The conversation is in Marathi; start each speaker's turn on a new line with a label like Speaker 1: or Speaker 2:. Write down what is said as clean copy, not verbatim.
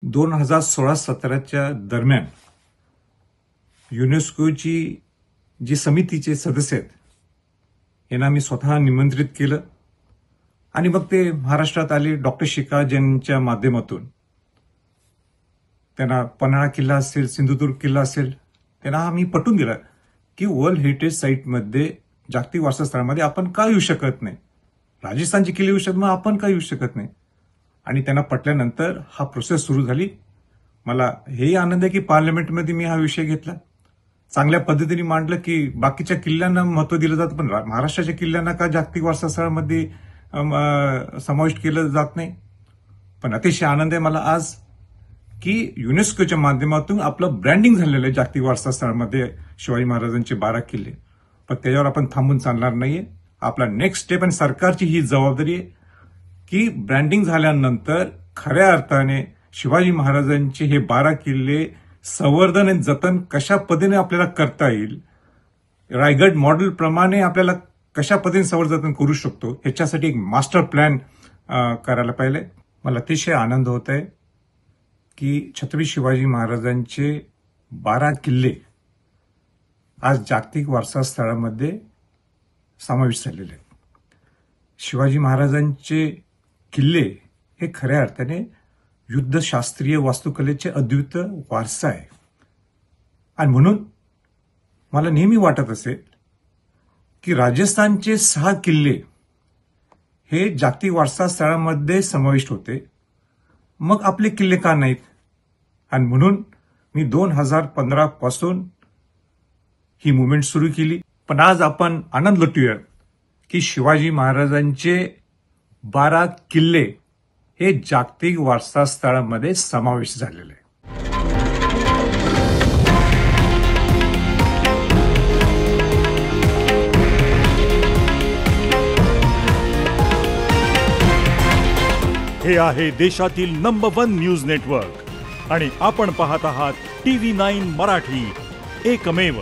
Speaker 1: 2016-17च्या दरम्यान युनेस्कोची जी समितीचे सदस्य आहेत यांना मी स्वतः निमंत्रित केलं आणि मग ते महाराष्ट्रात आले. डॉक्टर शिकाजनच्या माध्यमातून त्यांना पन्हाळा किल्ला असेल, सिंधुदुर्ग किल्ला असेल, त्यांना आम्ही पटवून दिला की वर्ल्ड हेरिटेज साईटमध्ये जागतिक वारसा स्थळामध्ये आपण का येऊ शकत नाही. राजस्थानची किल्ले येऊ शकत, मग आपण का येऊ शकत नाही. आणि त्यांना पटल्यानंतर हा प्रोसेस सुरू झाली. मला हेही आनंद आहे की पार्लमेंटमध्ये मी हा विषय घेतला, चांगल्या पद्धतीने मांडलं की बाकीच्या किल्ल्यांना महत्व दिलं जातं, पण महाराष्ट्राच्या किल्ल्यांना का जागतिक वारसा स्थळामध्ये समाविष्ट केलं जात नाही. पण अतिशय आनंद आहे मला आज की युनेस्कोच्या माध्यमातून आपलं ब्रँडिंग झालेलं आहे जागतिक वारसा स्थळामध्ये शिवाजी महाराजांचे 12 किल्ले. पण त्याच्यावर आपण थांबून चालणार नाहीये. आपला नेक्स्ट स्टेप आणि सरकारची ही जबाबदारी आहे की ब्रँडिंग झाल्यानंतर खऱ्या अर्थाने शिवाजी महाराजांचे हे 12 किल्ले संवर्धन आणि जतन कशा पद्धतीने आपल्याला करता येईल, रायगड मॉडेल प्रमाणे आपल्याला कशा पद्धतीने संवर्धन जतन करू शकतो, ह्याच्यासाठी एक मास्टर प्लॅन करायला पाहिजे. मला अतिशय आनंद होत आहे की छत्रपती शिवाजी महाराजांचे 12 किल्ले आज जागतिक वारसा स्थळामध्ये समाविष्ट झालेले आहेत. शिवाजी महाराजांचे किल्ले हे खऱ्या अर्थाने युद्धशास्त्रीय वास्तुकलेचे अद्वितीय वारसा आहे. आणि म्हणून मला नेहमी वाटत असेल की राजस्थानचे 6 किल्ले हे जागतिक वारसा स्थळामध्ये समाविष्ट होते, मग आपले किल्ले का नाहीत. आणि म्हणून मी 2015 पासून ही मुवमेंट सुरू केली. पण आज आपण आनंद लुटूया की शिवाजी महाराजांचे 12 किल्ले हे जागतिक वारसा स्थळामध्ये समाविष्ट झालेले आहे.
Speaker 2: हे आहे देशातील नंबर 1 न्यूज नेटवर्क आणि आपण पाहत आहात TV9 मराठी, एकमेव.